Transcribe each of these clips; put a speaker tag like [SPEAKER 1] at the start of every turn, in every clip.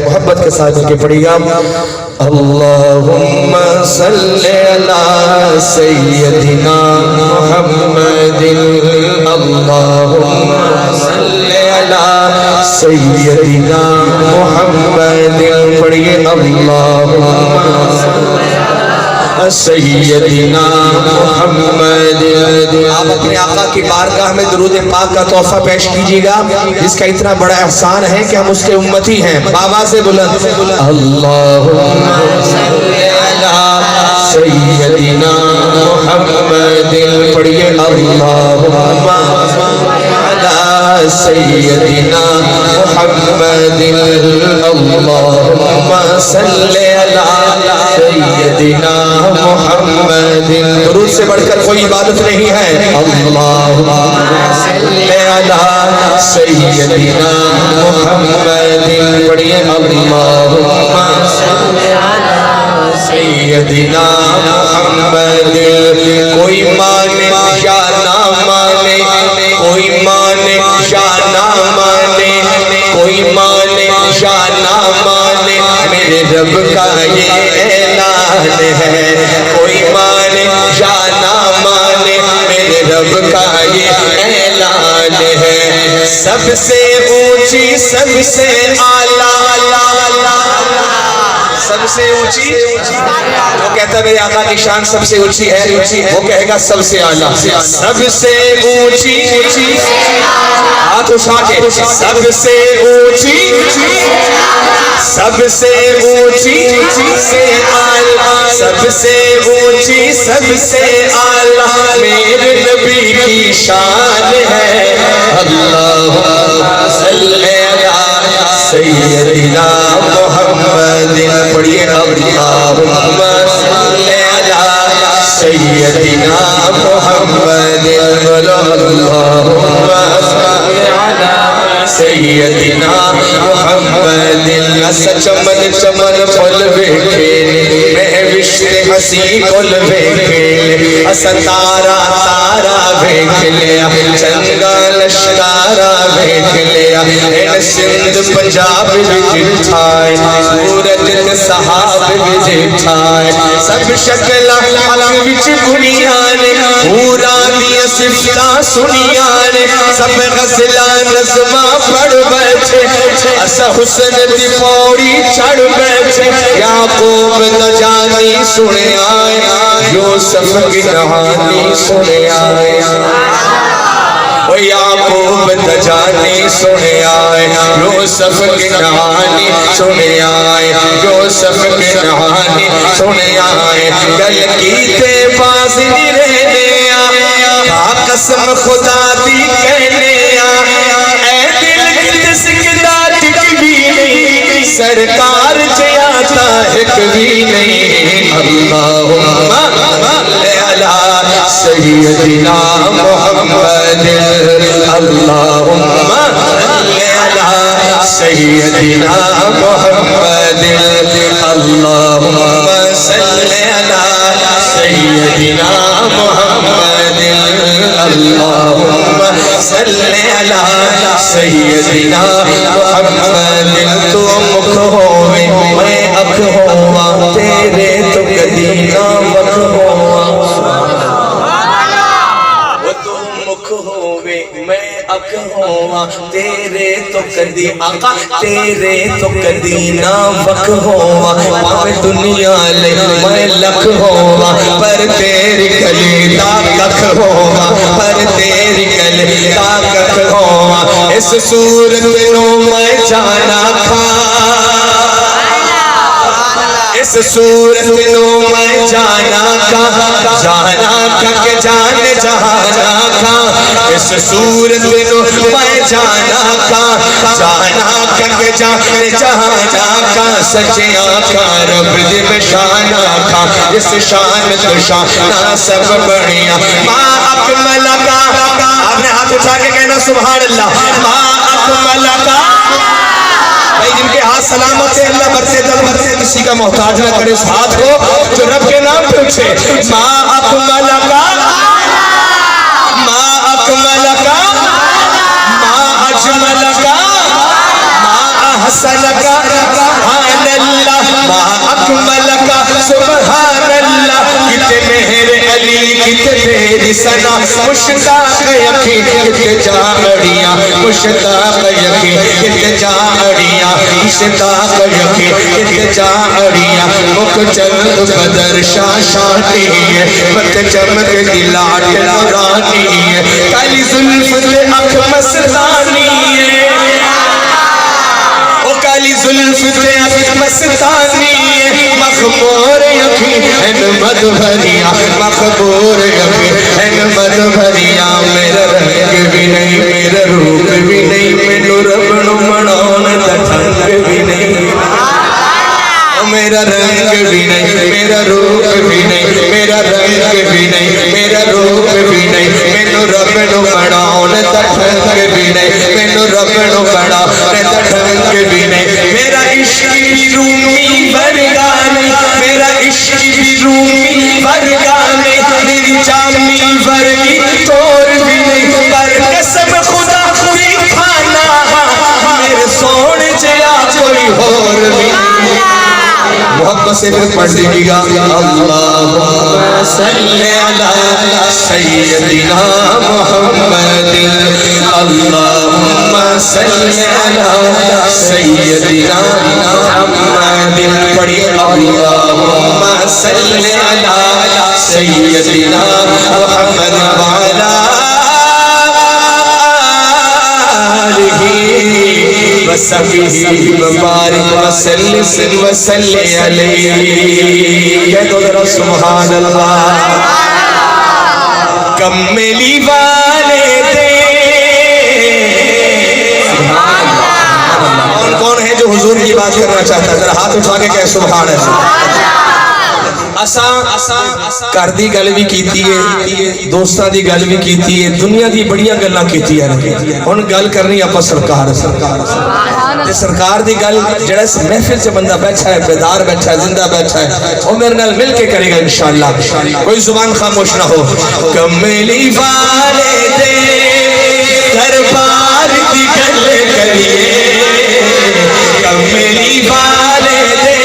[SPEAKER 1] محبت کے ساتھ کے پڑھیے آپ اللہم صلی علی سیدنا محمد اللہم صلی علی سیدنا محمد پڑھیے اللہم سیدنا محمد آپ اپنے آقا کی بارگاہ میں درود پاک کا تحفہ پیش کیجیے گا جس کا اتنا بڑا احسان ہے کہ ہم اس کے امتی ہیں بابا سے بلند اللہم صلی علی سیدنا محمد پڑھیے اللہم علی سیدنا محمد اللہم صلی علی سیدنا محمد درود سے بڑھ کر کوئی عبادت نہیں ہے اللہم صلی علی سیدنا محمد پڑھیے اللہم صلی علی سیدنا محمد کوئی مانے یا نہ مانے کوئی مانے یا نہ مانے کوئی مانے یا نہ مانے میرے رب کا یہ اعلان ہے کوئی مانے یا نہ مانے میرے رب کا یہ اعلان ہے سب سے اونچی سب سے اعلیٰ سب سے اونچی وہ کہتا ہے میرے آقا کی شان سب سے اونچی ہے وہ کہے گا سب سے اعلیٰ سب سے اونچی ہاتھ اٹھا کے سب سے اونچی سب سے اونچی سے اعلیٰ سب سے اونچی سب سے اعلیٰ میرے نبی کی شان ہے اللہم صلی علی سیدنا محمد پڑھیے اللہم صلی علی سیدنا محمد اللہم صلی علی سیدنا محمد اسا چمن چمن پھل ویکھے میں وشت ہسی پھل ویکھے اسا تارا تارا ویکھ لیا چنگا لشکارا ویکھ لیا این سندھ پنجاب وچ ٹھائے سورت تے صحاب وچ ٹھائے سب شکل عالم وچ دنیا نے پورا دی صفتاں سنیا نے سب غزلاں نظماں پڑھ بیٹھے اسا حسن دی پوڑی چڑھ بیٹھے یعقوب نجانی سنے آئے یوسف کی کہانی سنے آئے یعقوب نجانی سنے آئے یوسف کی کہانی سنے آئے یوسف کی کہانی سنے آئے گل کیتے باز نہیں رہنے آیا قسم خدا دی کہنے آیا اے دل کس کدا ٹک بھی نہیں سرکار جیاتا ایک بھی نہیں اللہم علی سیدنا محمد اللہم علی سیدنا محمد اللہم صلی علی سیدنا محمد اللہم صلی علی سیدنا محمد تو مکھ ہوئے میں اکھ ہوا تیرے تو کدی نہ وکھ ہوا میں اکھ ہوا تیرے تو کدی آقا تیرے تو کدی نہ وکھ ہوا پاوے دنیا لے میں لکھ ہوا پر تیری گلی دا ککھ ہوا پر تیری گلی دا ککھ ہوا اس صورت نو میں جانا کھا اس صورت نو میں جانا کا کہ جان جہانا کا اس صورت نو میں جانا کا کہ جان جہانا کا سچیاں کا رب دی بشانا کا اس شان تو شانا سب بڑھیا ما اکمل کا آپ نے ہاتھ اٹھا کے کہنا سبحان اللہ ما اکمل کا بھائی جن کے ہاتھ سلامت ہے اللہ برتے دل برتے کسی کا محتاج نہ کرے اس ہاتھ کو جو رب کے نام پہ اٹھے ما اکمل کا ما اکمل کا ما اجمل کا ما احسن کا مشتاق یقین التجا اڑیاں مشتاق یقین التجا اڑیاں مشتاق یقین التجا اڑیاں مک چند بدر شاشانی ہے مت چمک دلاٹ نورانی ہے کالی زلف تے اکھ مستانی ہے او کالی زلف تے اکھ مستانی ہے مخمور یقین مد بھریا مخبور یقین مد بھریا میرا رنگ بھی نہیں میرا روپ بھی نہیں مینو رب نو مناون دا ڈھنگ بھی نہیں میرا رنگ بھی نہیں میرا روپ بھی نہیں میرا رنگ بھی نہیں میرا روپ بھی نہیں مینو رب نو مناون دا ڈھنگ بھی نہیں مینو رب نو مناون دا ڈھنگ بھی نہیں میرا عشق بھی رومی ورگا نہیں میرا عشق بھی رومی ورگا نہیں میری جامی ورگی طور بھی نہیں پر قسم خدا کوئی کھانا میرے سونے جیا کوئی اور بھی نہیں محبت سے پھر پڑھ دیجیے گا اللہم صلی علی سیدنا محمد اللہم صلی علی سیدنا محمد پڑھیے اللہم صلی علی سیدنا محمد وعلا وسبحی مبارک وسلم وسلم علیہ کہہ دو ذرا سبحان اللہ کملی والے دے کون کون ہے جو حضور کی بات کرنا چاہتا ہے ذرا ہاتھ اٹھا کے کہہ سبحان اللہ اساں گھر دی گل بھی کیتی ہے دوستاں دی گل بھی کیتی ہے دنیا دی بڑیاں گلاں کیتی ہیں ہن گل کرنی اپا سرکار تے سرکار دی گل جڑا اس محفل سے بندہ بیٹھا ہے بیدار بیٹھا ہے زندہ بیٹھا ہے وہ میرے نال مل کے کرے گا انشاءاللہ کوئی زبان خاموش نہ ہو کملی والے دے دربار دی گل کریے کملی والے دے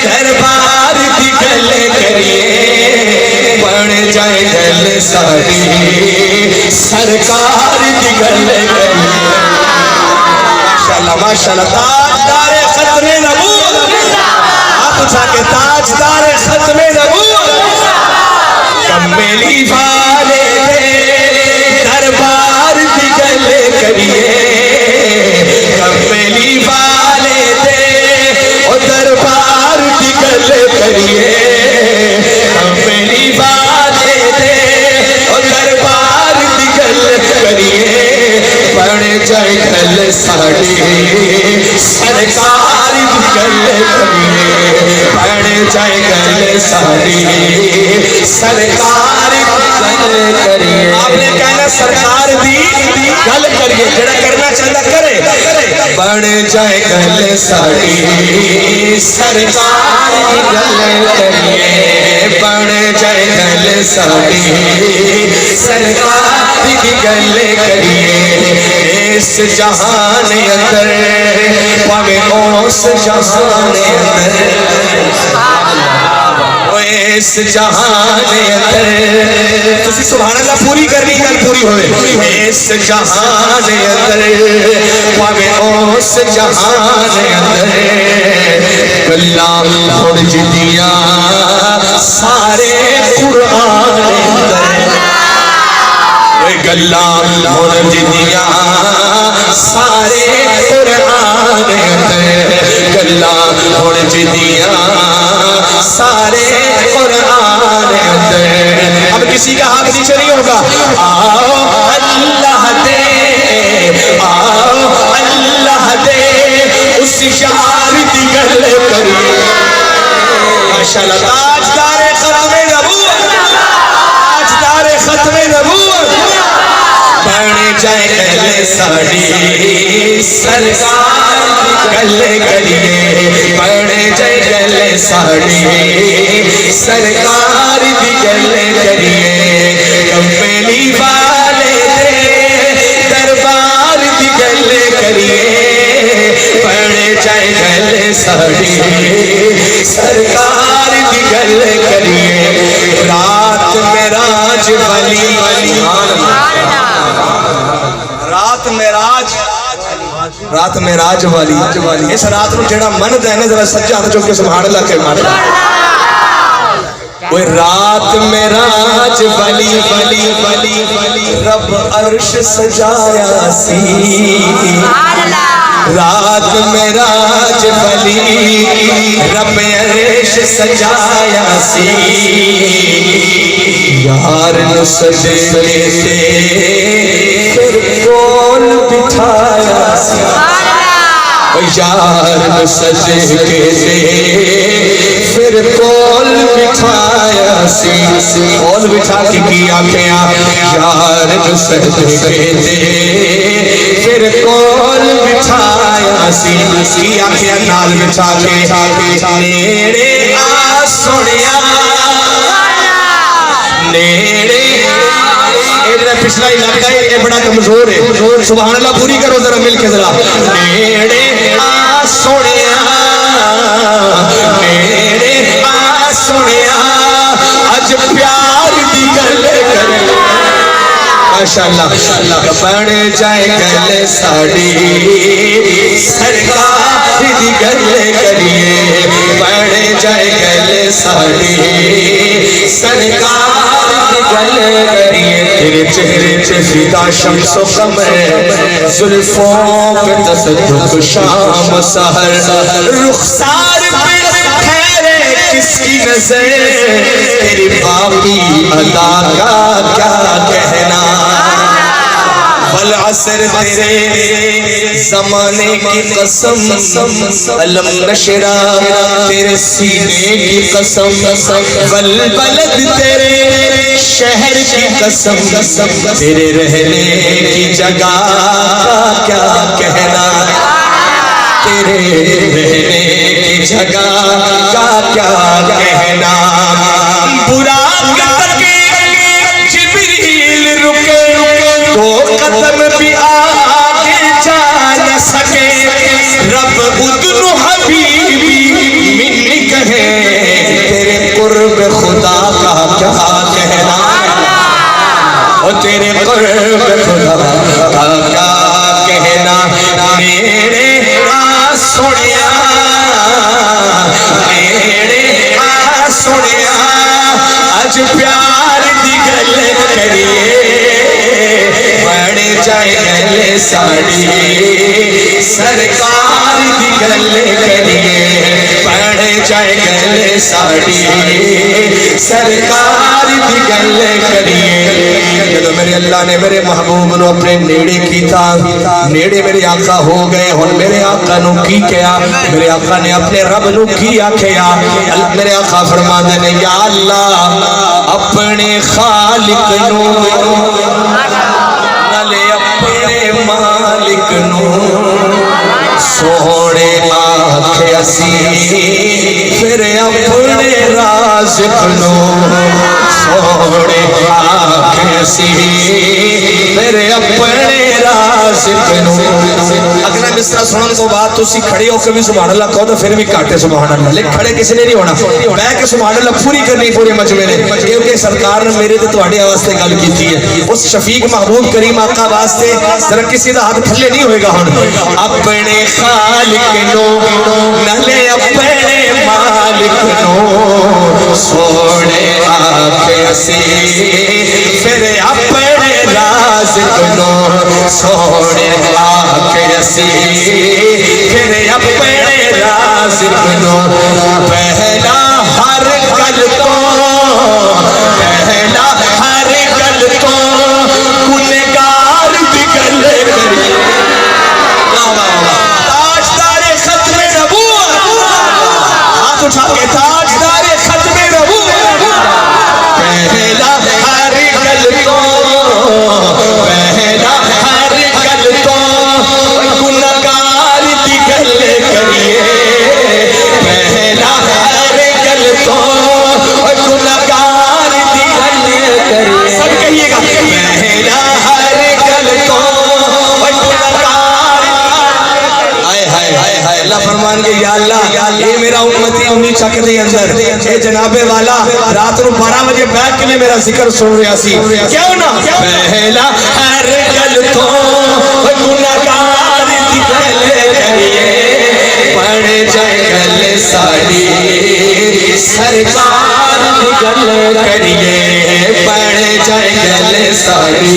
[SPEAKER 1] دربار دی گل کریے بن جائے گل ساری سرکار دی گل کریے ماشاءاللہ تاجدار ختم نبوت آپ اٹھا کے تاجدار ختم نبوت کملی والے دے دربار دی گل کریے کملی والے دے او دربار دی گل کریے کملی والے دے او دربار دی گل کریے بڑھ جائے گل ساڑی سرکار دی گل کریے بڑھ جائے گل ساڑی سرکار دی گل کریے آپ نے کہنا سرکار دی گل کریے جڑا کرنا چاہتا کرے بڑھ جائے گل ساڑی سرکار دی گل کریے بڑھ جائے گل ساڑی سرکار دی گل کریے اس جہان اندر پاوے اس جہان اندر اس جہان اندر تسی سبحان اللہ پوری کرنی گل پوری ہوئے اس جہان اندر پاوے اس جہان اندر کلام خرج دیا سارے قرآن اندر گلام خرج دیا سارے قرآن اندر گلام خرج دیا سارے قرآن اندر اب کسی کا ہاتھ نیچے نہیں ہوگا آؤ اللہ دے آؤ اللہ دے اس یار دی گل کریے ماشاءاللہ تاجدار ختم نبوت تاجدار ختم نبوت بن جائے گل ساڑی سرکار گل کریے بن جائے گل ساڑی سرکار دی گل کریے کملی والے دے دربار دی گل کریے بن جائے گل ساڑی سرکار دی گل کریے رات معراج ولی رات معراج والی اس رات نو جڑا من دے نا ذرا سجا ہاتھ چوک کے سبحان اللہ کہ مار وہ رات معراج والی رب عرش سجایا سی رات معراج والی رب عرش سجایا سی یار نو سجدے تے پھر کول بٹھایا سی یار نو سجدے تے پھر کول بٹھایا سی کول بٹھا کے کیا کیا یار نو سجدے تے پھر کول بٹھایا سی کیا کیا نال بٹھا کے نیڑے آ سنیا نیڑے پچھلا علاقہ ہے یہ بڑا کمزور ہے سبحان اللہ پوری کرو ذرا مل کے ذرا نیڑے آ سنیا نیڑے آ سنیا اج پیار دی گل کرے ماشاءاللہ بن جائے گل ساڑی سرکار دی گل کریے بن جائے گل ساڑی سرکار دی گل کریے تیرے چہرے پہ فدا شمس و قمر زلفوں پہ تصدق شام سحر رخسار پہ ٹھہرے کس کی نظر تیری باقی ادا کا کیا کہنا والعصر تیرے زمانے کی قسم علم نشرہ تیرے سینے کی قسم والبلد تیرے شہر کی قسم تیرے رہنے کی جگہ کا کیا کہنا تیرے رہنے کی جگہ کا کیا کہنا برا کر کے جبریل رکے دو قدم بھی آگے جا نہ سکے رب ادن حبیبی منی کہے تیرے قرب خدا کا کیا کہنا اور تیرے قرب خدا کا کیا کہنا میرے آ سنیا میرے آ سنیا آج پیار دی گل کریے بڑھ جائے گل ساڑی سرکار دی گل کریے بڑھ جائے گل ساڑی سرکار دی گل کریے جب میرے اللہ نے میرے محبوب نو اپنے نیڑے کی تھا نیڑے میرے آقا ہو گئے ہن میرے آقا نو کی کیا میرے آقا نے اپنے رب نو کی آکھیا میرے آقا فرماندے نے یا اللہ اپنے خالق نو نالے اپنے مالک نو سوڑے آکھیا سی پھر اپنے رازق نو سوڑے آکھیا سی پھر اپنے رازق نو اگلا مصرع سنن تو بعد تسی کھڑے ہو کے بھی سبحان اللہ کہو تو پھر بھی کاٹے سبحان اللہ لیکن کھڑے کسی نے نہیں ہونا میں کہ سبحان اللہ پوری کرنی پورے مجمع نے کیونکہ سرکار نے میرے تے تواڈے واسطے گل کیتی ہے اس شفیق محبوب کریم آقا واسطے ذرا کسی دا ہاتھ تھلے نہیں ہوئے گا ہن اپنے خالق نو نالے اپنے مالک نو سونے آکھیا سی پھر اپنے رازق نو سونے آکھیا سی پھر اپنے رازق نو پہلا ہر گل تو پہلا ہر گل تو گنہگار دی گل کری تاجدار ختم نبوت ہاتھ اٹھا کے تاجدار ختم نبوت پہلا ہر گل تو پہلا ہر گل تو گنہگار دی گل کریے پہلا ہر گل تو گنہگار دی گل کریے سب کہیے گا پہلا ہر گل تو گنہگار اللہ فرمان کے یا اللہ یہ میرا امتی امی چک دے اندر اے جناب والا رات نو 12 بجے بیٹھ کے میرا ذکر سن رہا سی کیوں نہ پہلا ہر گل تو گناہگار دی پہلے کریے پڑھ جائے گل ساڑی سرکار دی گل کریے پڑھ جائے گل ساڑی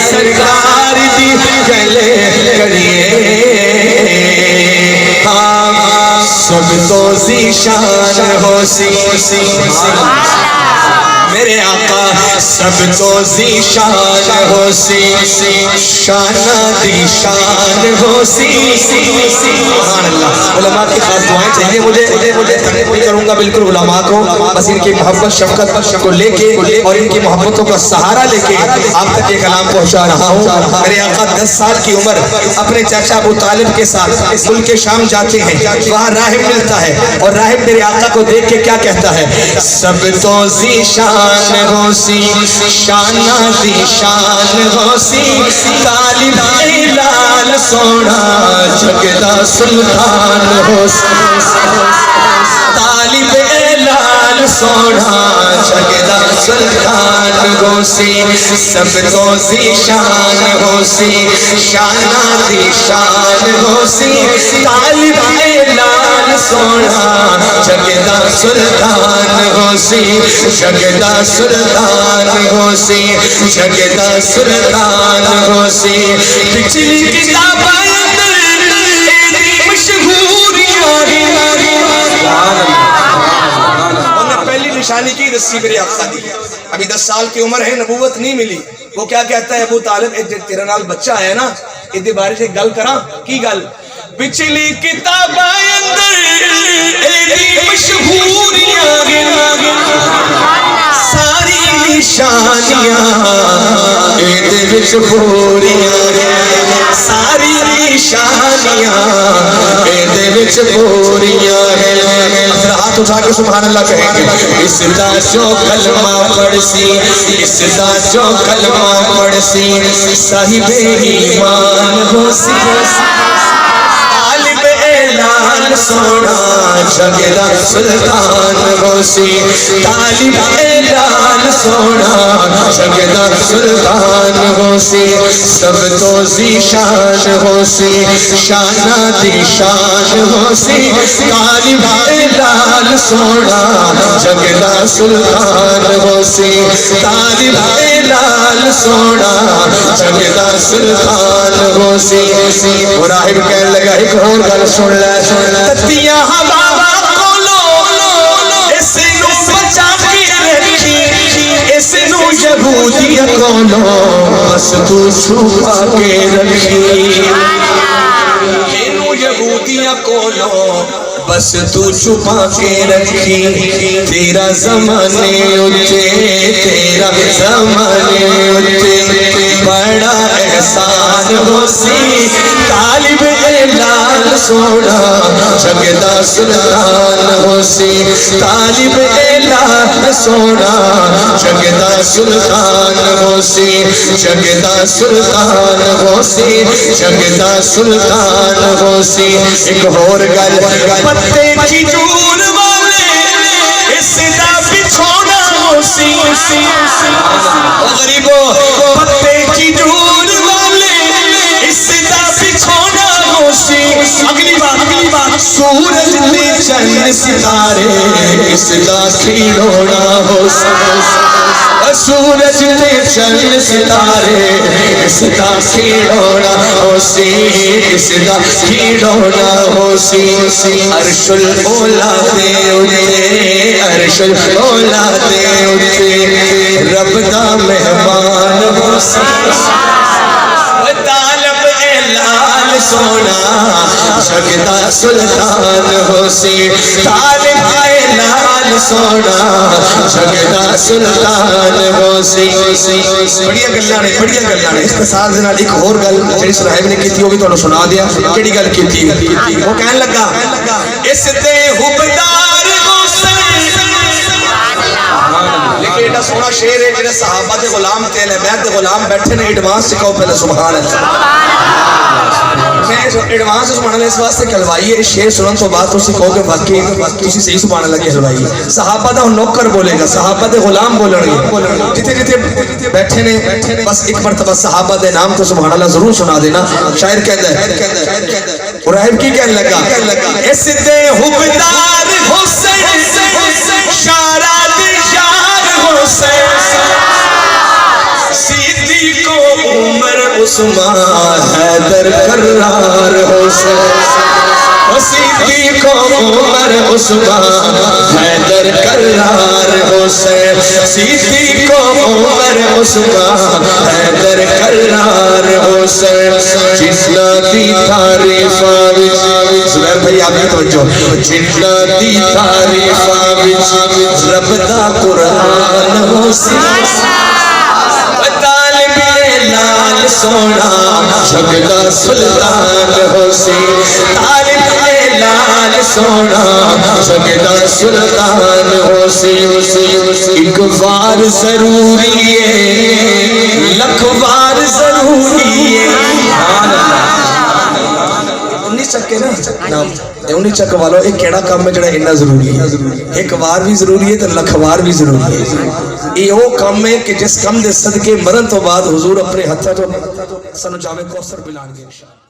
[SPEAKER 1] سرکار دی گل کریے سب تو ذیشان ہو سی میرے آقا سب تو ذیشان ہو سی شانہ دی شان ہو سی سبحان اللہ علماء کی خاص دعائیں چاہیے مجھے تنقید کروں گا بالکل علماء کو بس ان کی محبت شفقت کو لے کے اور ان کی محبتوں کا سہارا لے کے آپ تک یہ کلام پہنچا رہا ہوں میرے آقا 10 سال کی عمر اپنے چاچا ابو طالب کے ساتھ ملک شام جاتے ہیں وہاں راہب ملتا ہے اور راہب میرے آقا کو دیکھ کے کیا کہتا ہے سب تو ذیشان ہو سی شانہ دی شان ہو سی طالب لال سونا جگدہ سلطان ہو سی طالب لال سونا جگدہ سلطان ہو سی سب تو ذیشان ہو سی شانہ دی شان ہو سی طالب لال سونا جگدہ سلطان ہو سی جگدہ سلطان ہو سی جگدہ سلطان ہو سی پچھلی کتاب پہلی نشانی کی رسی میرے آقا دی ابھی 10 سال کی عمر ہے نبوت نہیں ملی وہ کیا کہتا ہے ابو طالب تیرا نال بچہ ہے نا ادھے بارے سے گل کراں کی گل پچھلی کتاب مشہوریاں ساری نشانیاں ایدے وچ پوریاں ساری نشانیاں ایدے وچ پوریاں ہاتھ اٹھا کے سبحان اللہ کہیں گے اس دا جو کلمہ پڑھ سی اس دا جو کلمہ پڑھ سی صاحب ایمان ہو سی لال سونا جگدہ سلطان ہو سی طالب لال سونا جگدہ سلطان ہو سی سب تو ذیشان ہو سی شانہ دی شان ہو سی طالب لال سونا جگدہ سلطان ہو سی طالب لال سونا جگدہ سلطان ہو سی راہب کہنے لگا ایک اور گل سن لے تتیاں ہوا کولو اس نو بچا کے رکھی اس نو یہودیاں کولو بس تو چھپا کے رکھی اینو یہودیاں کولو بس تو چھپا کے رکھی تیرا زمانے اچھے تیرا زمانے اچھے بڑا احسان ہو سی طالب لال سونا جگدہ سلطان ہو سی طالب لال سونا جگدہ سلطان ہو سی جگدہ سلطان ہو سی جگدہ سلطان ہو سی ایک اور گل پتے کی جور والے اس دا بچھونا ہو سی غریبو پتے کی جور والے اس دا بچھونا ہو سی اگلی بات سورج تے چند ستارے اس دا کھیڑونا ہو سی سورج تے چند ستارے اس دا کھیڑونا ہو سی اس دا کھیڑونا ہو سی عرش الاولا دے اٹھے عرش الاولا دے اٹھے رب دا مہمان ہو سی طالب لال سونا جگدہ سلطان ہو سی طالب لال سونا جگدہ سلطان ہو سی بڑیا گلانے اس کے ساتھ دینا ایک اور گل جڑی صاحب نے کی تھی وہ بھی تو سنا دیا کیڑی گل کی تھی وہ کہنے لگا اس تے حبدار لیکن ایڈا سونا شعر ہے جنہیں صحابہ دے غلام تیل ہے بیت دے غلام بیٹھے نے ایڈوانس سکھاؤ پہلے سبحان اللہ ایڈوانس سبحان اللہ اس واسطے کہلوائی ہے شعر سنن تو بعد تسی کہو کہ واقعی تسی صحیح سبحان اللہ کہلوائی ہے صحابہ دا نوکر بولے گا صحابہ دے غلام بولن گے جتے جتے بیٹھے نے بس ایک مرتبہ صحابہ دے نام تو سبحان اللہ ضرور سنا دینا شاعر کہتا ہے قرائب کی کہنے لگا اس دے حبدار حسین شاراد شار حسین صدیق و عمر عثمان حیدر کرار حسین صدیق و عمر عثمان حیدر کرار حسین صدیق و عمر عثمان حیدر کرار حسین جتنا دی تعریف زبیر بھائی آپ کی توجہ جتنا دی تعریف رب دا قرآن حسین لال سونا شگدا سلطان حسین طالب لال سونا شگدا سلطان حسین ایک بار ضروری ہے لکھ بار ضروری ہے چکے نا انہی چک والو ایک کیڑا کام میں جڑا انہا ضروری ہے ایک وار بھی ضروری ہے تو لکھ وار بھی ضروری ہے یہ وہ کام ہے کہ جس کام دے صدقے مرن تو بعد حضور اپنے ہتھا تو سنو جاوے کوثر بلان گے انشاءاللہ